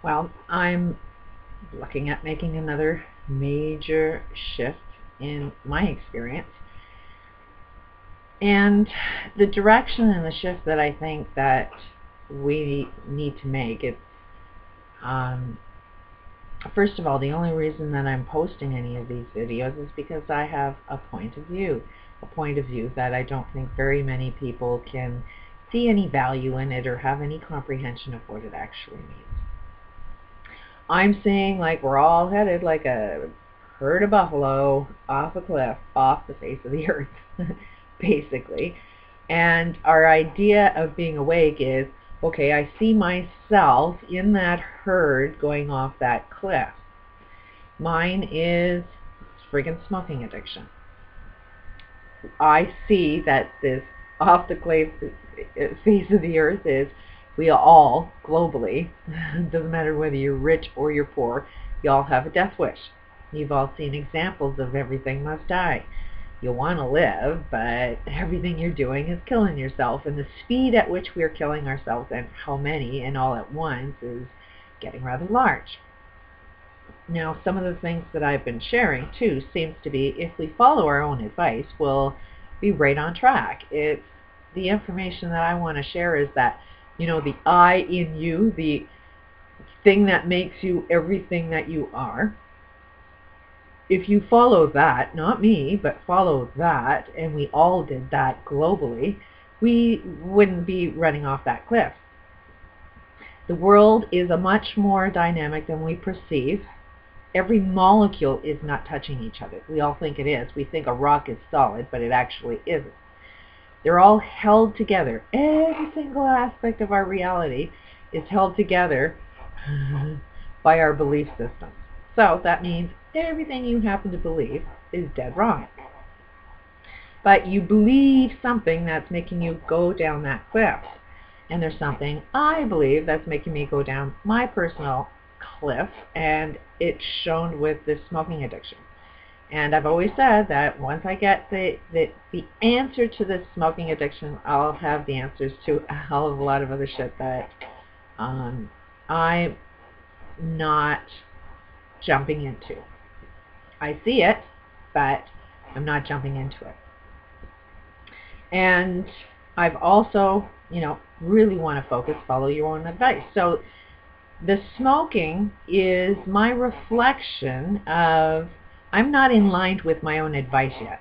Well, I'm looking at making another major shift in my experience. And the direction and the shift that I think that we need to make, it's um, first of all, the only reason that I'm posting any of these videos is because I have a point of view. A point of view that I don't think very many people can see any value in it or have any comprehension of what it actually means. I'm seeing like we're all headed like a herd of buffalo off a cliff, off the face of the earth, basically. And our idea of being awake is, okay, I see myself in that herd going off that cliff. Mine is friggin' smoking addiction. I see that this off the face of the earth is we all globally, doesn't matter whether you're rich or you're poor, you all have a death wish. You've all seen examples of everything must die. You want to live, but everything you're doing is killing yourself, and the speed at which we're killing ourselves and how many and all at once is getting rather large. Now, some of the things that I've been sharing too seems to be, if we follow our own advice, we'll be right on track. It's the information that I want to share is that, the I in you, the thing that makes you everything that you are. If you follow that, not me, but follow that, and we all did that globally, we wouldn't be running off that cliff. The world is a much more dynamic than we perceive. Every molecule is not touching each other. We all think it is. We think a rock is solid, but it actually isn't. They're all held together. Every single aspect of our reality is held together by our belief systems. So that means everything you happen to believe is dead wrong. But you believe something that's making you go down that cliff. And there's something I believe that's making me go down my personal cliff, and it's shown with this smoking addiction. And I've always said that once I get the answer to this smoking addiction, I'll have the answers to a hell of a lot of other shit that I'm not jumping into. I see it, but I'm not jumping into it. And I've also, really want to focus, follow your own advice. So the smoking is my reflection of I'm not in line with my own advice yet.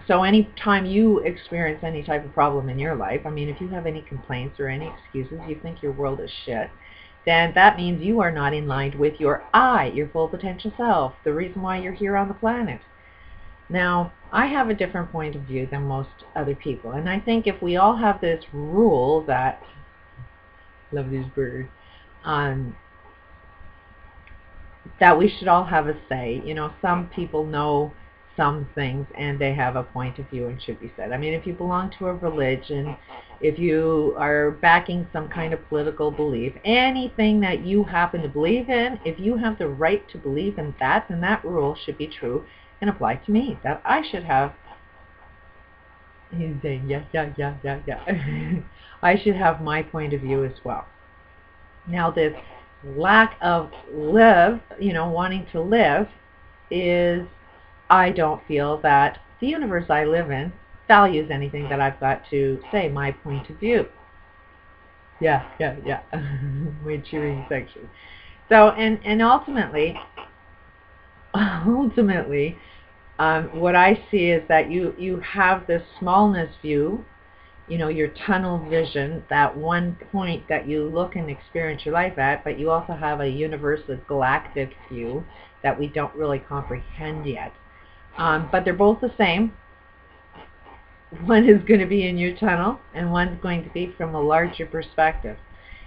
So anytime you experience any type of problem in your life, if you have any complaints or any excuses, you think your world is shit, then that means you are not in line with your I, your full potential self, the reason why you're here on the planet. Now, I have a different point of view than most other people, and I think if we all have this rule that, love these birds, that we should all have a say. Some people know some things and they have a point of view and should be said. If you belong to a religion, if you are backing some kind of political belief, anything that you happen to believe in, if you have the right to believe in that, then that rule should be true and apply to me. That I should have, he's saying, yeah. I should have my point of view as well. Now, this lack of wanting to live is, I don't feel that the universe I live in values anything that I've got to say, my point of view. Yeah. My cheering section. So, and ultimately, what I see is that you have this smallness view, your tunnel vision, that one point that you look and experience your life at, but you also have a universal galactic view that we don't really comprehend yet. But they're both the same. One is going to be in your tunnel, and one's going to be from a larger perspective.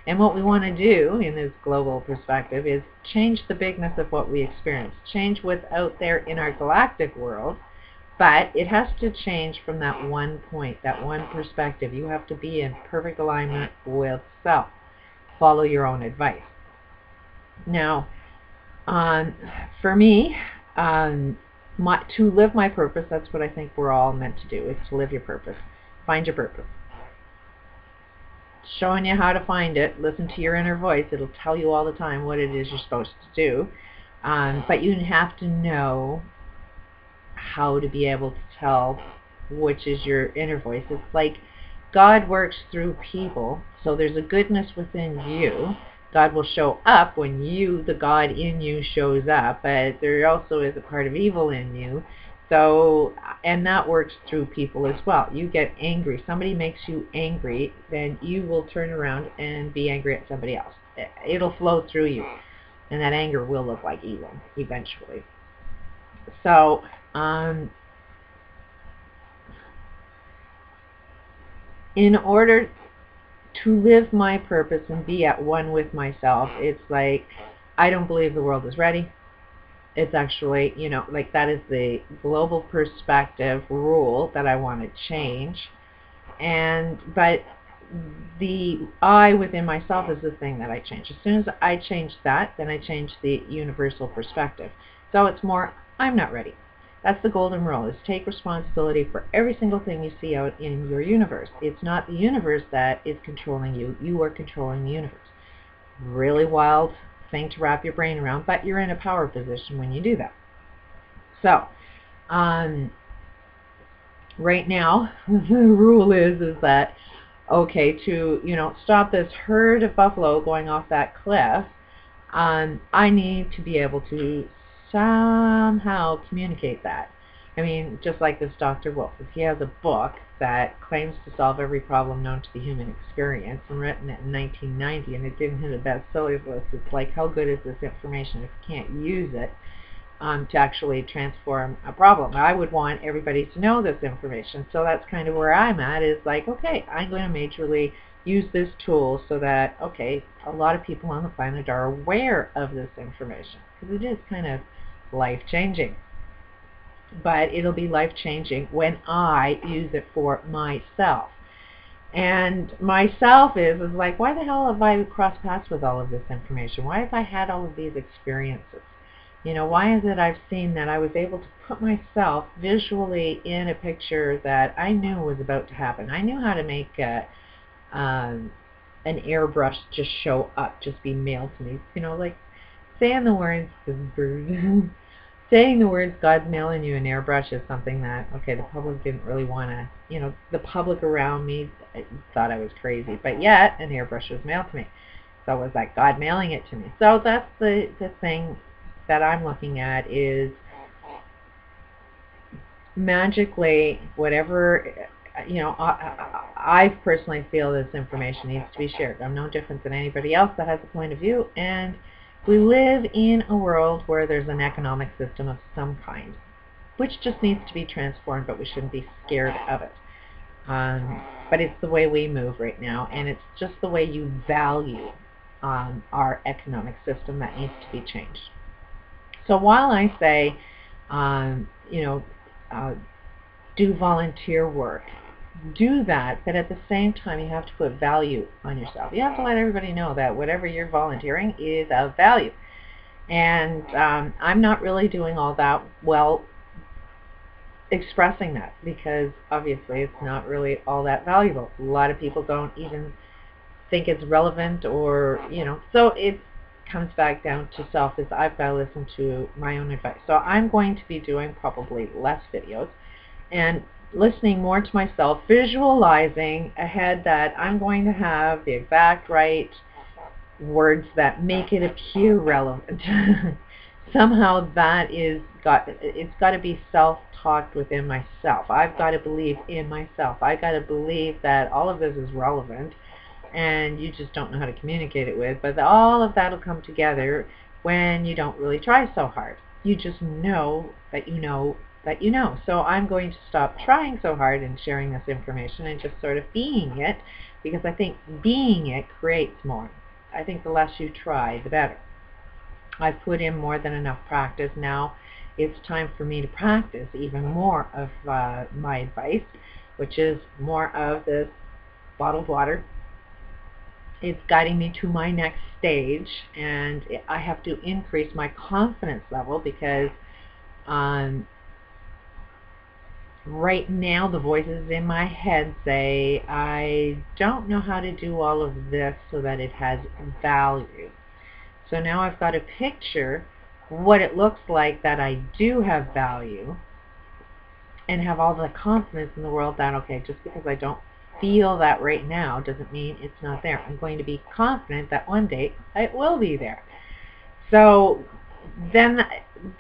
And what we want to do in this global perspective is change the bigness of what we experience, change what's out there in our galactic world, but it has to change from that one point, that one perspective. You have to be in perfect alignment with self. Follow your own advice. Now, for me, to live my purpose, that's what I think we're all meant to do, is to live your purpose. Find your purpose. showing you how to find it. Listen to your inner voice. It'll tell you all the time what it is you're supposed to do. But you have to know how to be able to tell which is your inner voice. It's like God works through people, so there's a goodness within you. God will show up when you, the God in you, shows up, but there also is a part of evil in you. So, and that works through people as well. You get angry. Somebody makes you angry, then you will turn around and be angry at somebody else. It'll flow through you, and that anger will look like evil eventually. So, in order to live my purpose and be at one with myself, it's like, I don't believe the world is ready. It's actually, you know, like that is the global perspective rule that I want to change. But the I within myself is the thing that I change. As soon as I change that, then I change the universal perspective. So it's more, I'm not ready. That's the golden rule, is take responsibility for every single thing you see out in your universe. It's not the universe that is controlling you. You are controlling the universe. Really wild thing to wrap your brain around, but you're in a power position when you do that. So, right now, the rule is that, okay, to, you know, stop this herd of buffalo going off that cliff, I need to be able to somehow communicate that. I mean, just like this Dr. Wolf, he has a book that claims to solve every problem known to the human experience, and written it in 1990, and it didn't hit a bestsellers list. It's like, how good is this information if you can't use it to actually transform a problem? I would want everybody to know this information, so that's kind of where I'm at, is like, okay, I'm going to majorly use this tool so that, okay, a lot of people on the planet are aware of this information, because it is kind of life-changing. But it'll be life-changing when I use it for myself. And myself is like, why the hell have I crossed paths with all of this information? Why have I had all of these experiences? You know, why is it I've seen that I was able to put myself visually in a picture that I knew was about to happen? I knew how to make an airbrush just show up, just be mailed to me. You know, like saying the words, saying the words, God's mailing you an airbrush, is something that, okay, the public didn't really want to, you know, the public around me thought I was crazy, but yet an airbrush was mailed to me. So it was like God mailing it to me. So that's the thing that I'm looking at, is magically, whatever, you know, I personally feel this information needs to be shared. I'm no different than anybody else that has a point of view, and we live in a world where there's an economic system of some kind, which just needs to be transformed, but we shouldn't be scared of it. But it's the way we move right now, and it's just the way you value our economic system that needs to be changed. So while I say, you know, do volunteer work, do that, but at the same time you have to put value on yourself. You have to let everybody know that whatever you're volunteering is of value. And I'm not really doing all that well expressing that, because obviously it's not really all that valuable. A lot of people don't even think it's relevant, or, you know, so it comes back down to self, is I've got to listen to my own advice. So I'm going to be doing probably less videos and listening more to myself, visualizing ahead that I'm going to have the exact right words that make it appear relevant. Somehow that is it's got to be self-talked within myself. I've got to believe in myself. I've got to believe that all of this is relevant, and you just don't know how to communicate it with, but all of that will come together when you don't really try so hard. You just know that you know that you know. So I'm going to stop trying so hard and sharing this information and just sort of being it, because I think being it creates more. I think the less you try, the better. I've put in more than enough practice. Now it's time for me to practice even more of my advice, which is more of this bottled water. It's guiding me to my next stage, and I have to increase my confidence level, because right now the voices in my head say, I don't know how to do all of this so that it has value. So now I've got to picture what it looks like that I do have value and have all the confidence in the world that, okay, just because I don't feel that right now doesn't mean it's not there. I'm going to be confident that one day it will be there. So then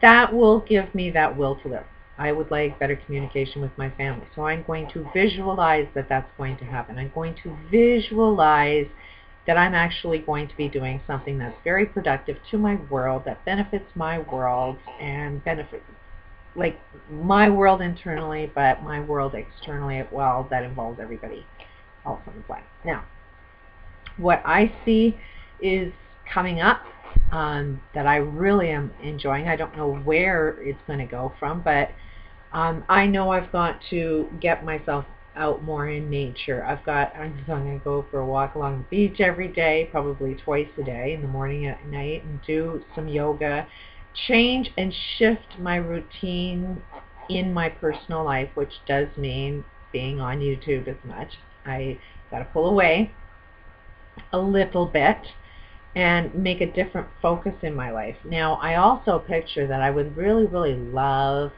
that will give me that will to live. I would like better communication with my family. So I'm going to visualize that that's going to happen. I'm going to visualize that I'm actually going to be doing something that's very productive to my world, that benefits my world, and benefits, like, my world internally, but my world externally as well, that involves everybody else on the planet. Now, what I see is coming up that I really am enjoying. I don't know where it's going to go from, but I know I've got to get myself out more in nature. I'm going to go for a walk along the beach every day, probably twice a day, in the morning and at night, and do some yoga, change and shift my routine in my personal life, which does mean being on YouTube as much. I got to pull away a little bit and make a different focus in my life. Now, I also picture that I would really, really love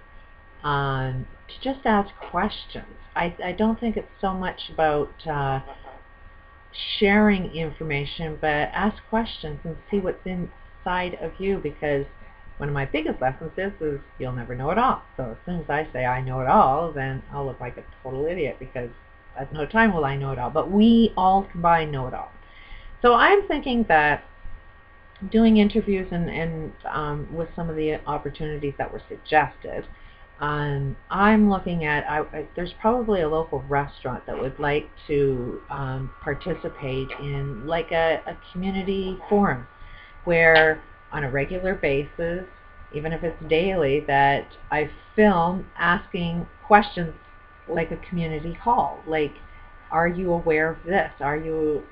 to just ask questions. I don't think it's so much about sharing information, but ask questions and see what's inside of you, because one of my biggest lessons is you'll never know it all. So as soon as I say I know it all, then I'll look like a total idiot, because at no time will I know it all. But we all combined know it all. So I'm thinking that doing interviews and with some of the opportunities that were suggested, I'm looking at, there's probably a local restaurant that would like to participate in like a community forum where on a regular basis, even if it's daily, that I film asking questions like a community hall. Like, are you aware of this? Are you,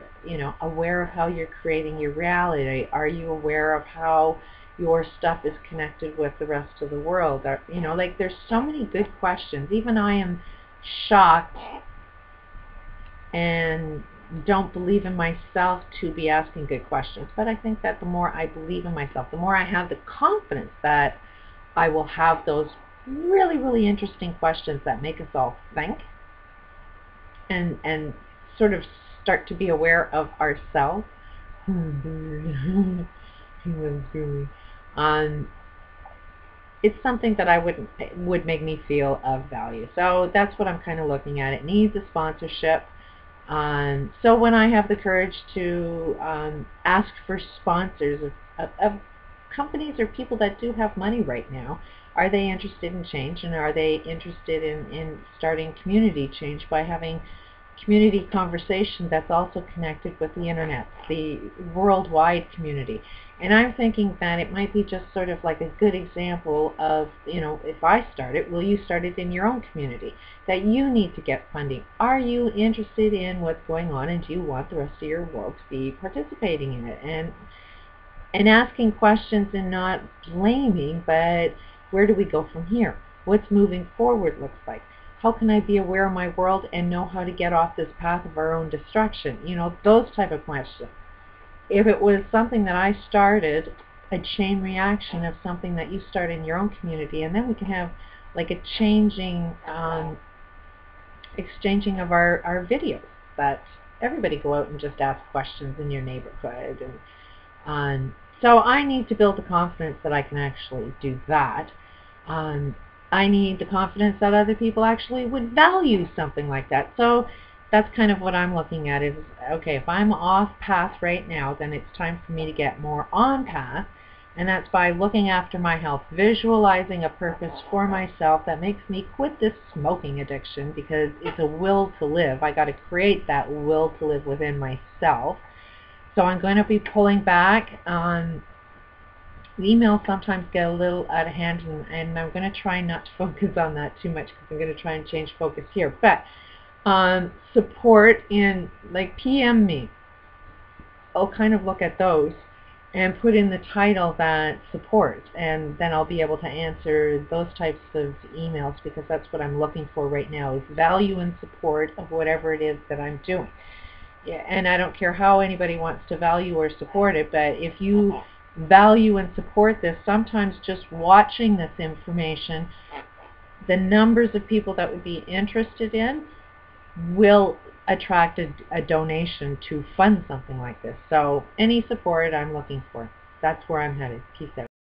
aware of how you're creating your reality? Are you aware of how your stuff is connected with the rest of the world? Like, there's so many good questions. Even I am shocked and don't believe in myself to be asking good questions. But I think that the more I believe in myself, the more I have the confidence that I will have those really, really interesting questions that make us all think and sort of start to be aware of ourselves. It's something that would make me feel of value. So that's what I'm kind of looking at. It needs a sponsorship. So when I have the courage to ask for sponsors of companies or people that do have money right now, are they interested in change, and are they interested in starting community change by having community conversation that's also connected with the internet, the worldwide community? And I'm thinking that it might be just sort of like a good example of, if I start it, will you start it in your own community? That you need to get funding. Are you interested in what's going on, and do you want the rest of your world to be participating in it? And asking questions and not blaming, but where do we go from here? What's moving forward looks like? How can I be aware of my world and know how to get off this path of our own destruction? Those type of questions. If it was something that I started, a chain reaction of something that you start in your own community, and then we can have like a exchanging of our videos, that everybody go out and just ask questions in your neighborhood. And so I need to build the confidence that I can actually do that. I need the confidence that other people actually would value something like that. So that's kind of what I'm looking at is, okay, if I'm off path right now, then it's time for me to get more on path. And that's by looking after my health, visualizing a purpose for myself that makes me quit this smoking addiction, because it's a will to live. I got to create that will to live within myself. So I'm going to be pulling back on emails. Sometimes get a little out of hand, and I'm going to try not to focus on that too much, because I'm going to try and change focus here. But support in, like, PM me. I'll kind of look at those and put in the title that support, and then I'll be able to answer those types of emails, because that's what I'm looking for right now, is value and support of whatever it is that I'm doing. Yeah, and I don't care how anybody wants to value or support it, but if you value and support this, sometimes just watching this information, the numbers of people that would be interested in will attract a donation to fund something like this. So any support I'm looking for. That's where I'm headed. Peace out.